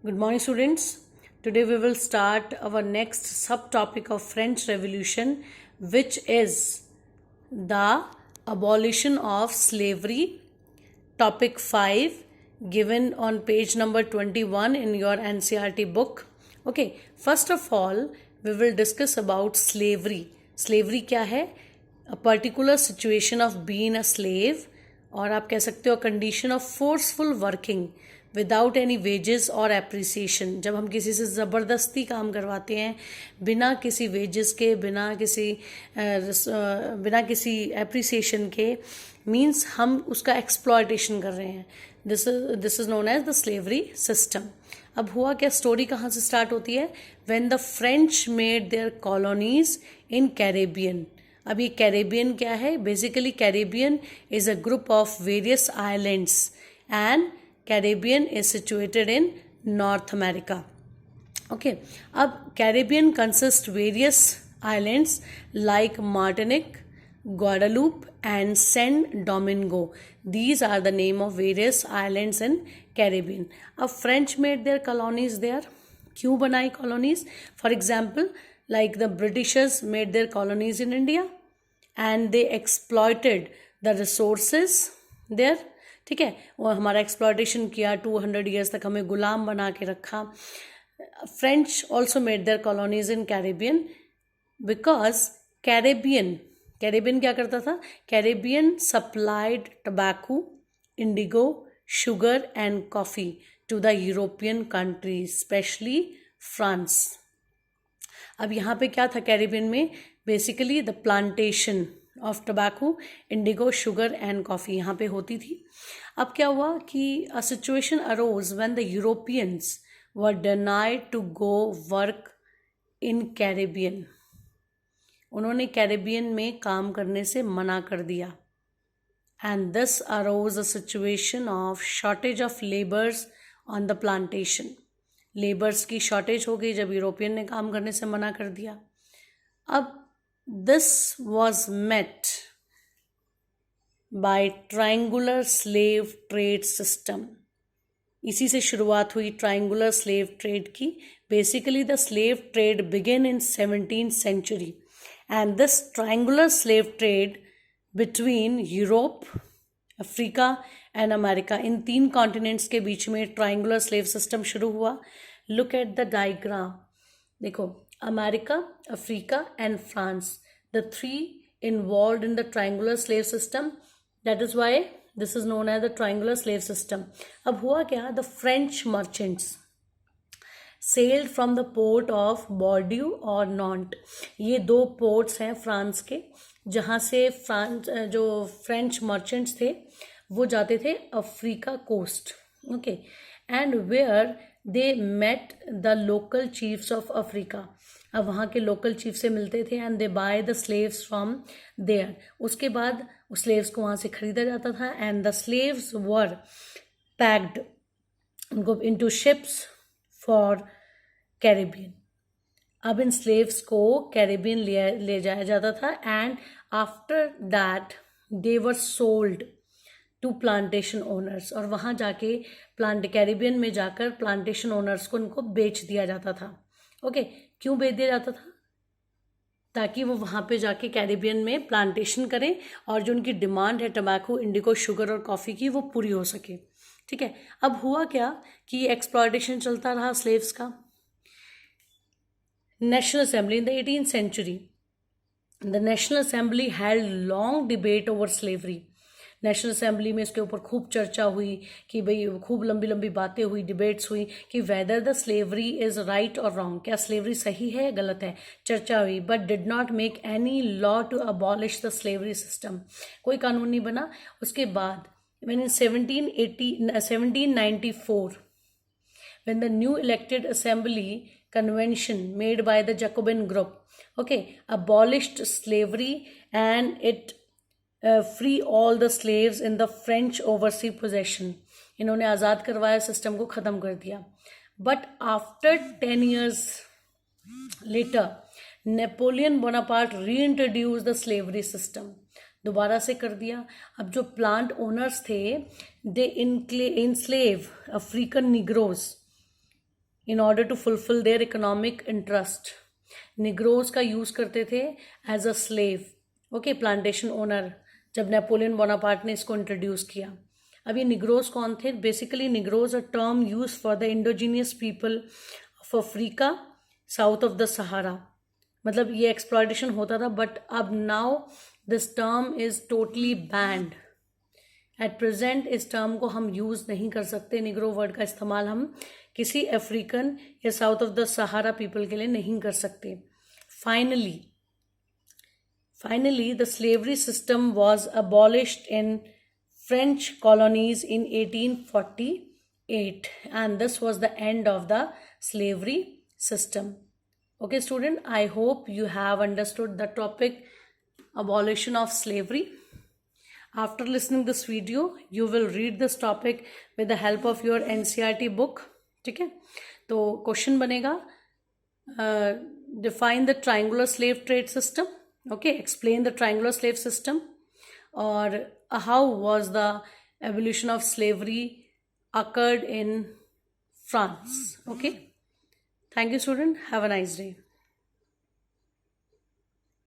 Good morning, students. Today we will start our next subtopic of French Revolution, which is the abolition of slavery. Topic 5, given on page number 21 in your NCERT book. Okay, first of all, we will discuss about slavery. Slavery क्या है? A particular situation of being a slave, और आप कह सकते हो condition of forceful working without any wages और appreciation. जब हम किसी से ज़बरदस्ती काम करवाते हैं बिना किसी वेजेस के, बिना किसी एप्रिसिएशन के, मीन्स हम उसका एक्सप्लॉयटेशन कर रहे हैं. This is known as the slavery system. अब हुआ क्या, स्टोरी कहाँ से स्टार्ट होती है? When the French made their colonies in Caribbean. अब ये कैरेबियन क्या है? Basically Caribbean is a group of various islands and Caribbean is situated in North America. Okay, अब Caribbean consist various islands like Martinique, Guadeloupe and San Domingo. These are the name of various islands in Caribbean. अब French made their colonies there. क्यों बनाई colonies? For example, like the Britishers made their colonies in India and they exploited the resources there. ठीक है, वो हमारा exploitation किया, 200 years तक हमें गुलाम बना के रखा. French also made their colonies in Caribbean because Caribbean क्या करता था? Caribbean supplied tobacco, indigo, sugar and coffee to the European countries, specially France. अब यहाँ पे क्या था कैरेबियन में? Basically the plantation of tobacco, indigo, sugar and coffee यहाँ पे होती थी. अब क्या हुआ कि a situation arose when the Europeans were denied to go work in Caribbean. उन्होंने कैरेबियन में काम करने से मना कर दिया. And this arrows a situation of shortage of labours on the plantation. Labours की शॉर्टेज हो गई जब यूरोपियन ने काम करने से मना कर दिया. अब this was met by triangular slave trade system. इसी से शुरुआत हुई ट्रायंगुलर स्लेव ट्रेड की. Basically the slave trade begin in 17th century. And this triangular slave trade between Europe, Africa and America, इन 3 कॉन्टिनेंट्स के बीच में ट्राइंगुलर स्लेव सिस्टम शुरू हुआ. Look at the diagram. देखो, America, Africa and France, the 3 involve in the triangular slave system. That is why this is known as the triangular slave system. अब हुआ क्या? The French merchants sailed from the port of Bordeaux और Nantes. ये 2 ports हैं France के, जहाँ से जो फ्रेंच मर्चेंट्स थे वो जाते थे Africa coast. Okay, and where they met the local chiefs of Africa. अब वहाँ के लोकल चीफ से मिलते थे and they buy the slaves from there. उसके बाद उस स्लेव्स को वहाँ से खरीदा जाता था and the slaves were packed, उनको इनटू शिप्स फॉर कैरेबियन. अब इन स्लेव्स को कैरेबियन ले जाया जाता था and after that they were sold to plantation owners. और वहाँ जाके कैरेबियन में जाकर प्लांटेशन ओनर्स को उनको बेच दिया जाता था. ओके, क्यों बेच दिया जाता था? ताकि वो वहाँ पे जाके कैरेबियन में प्लांटेशन करें और जो उनकी डिमांड है टबैको, इंडिगो, शुगर और कॉफ़ी की, वो पूरी हो सके. ठीक है, अब हुआ क्या कि एक्सप्लॉयटेशन चलता रहा स्लेव्स का. National Assembly in the 18th century. The National Assembly held long debate over slavery. National assembly में इसके ऊपर खूब चर्चा हुई कि भाई, खूब लंबी लंबी बातें हुई, डिबेट्स हुई कि whether the slavery is right और रॉन्ग, क्या स्लेवरी सही है या गलत है. चर्चा हुई, but did not make any law to abolish the slavery system. कोई कानून नहीं बना. उसके बाद when in 1794, when the new elected assembly convention made by the Jacobin group, okay, abolished slavery and it free all the slaves in the French overseas possession. इन्होंने आज़ाद करवाया, system को ख़त्म कर दिया. But after 10 years later, Napoleon Bonaparte reintroduce the slavery system. दोबारा से कर दिया. अब जो प्लांट ओनर्स थे, they enslave African negroes in order to fulfill their economic interest. Negroes का यूज करते थे as a slave, okay, plantation owner, जब नेपोलियन बोनापार्ट ने इसको इंट्रोड्यूस किया. अब ये निग्रोज कौन थे? Basically negroes a term use for the indigenous people of Africa south of the Sahara. मतलब ये एक्सप्लॉयटेशन होता था, बट अब now this term is totally band. At present इस टर्म को हम यूज नहीं कर सकते. निग्रो वर्ड का इस्तेमाल हम किसी अफ्रीकन या south of the Sahara people के लिए नहीं कर सकते. Finally the slavery system was abolished in French colonies in 1848 and this was the end of the slavery system. Okay student, I hope you have understood the topic abolition of slavery. After listening this video, you will read this topic with the help of your NCERT book. ठीक है, तो question बनेगा define the triangular slave trade system. Okay, explain the triangular slave system, और how was the evolution of slavery occurred in France. Okay, thank you student, have a nice day.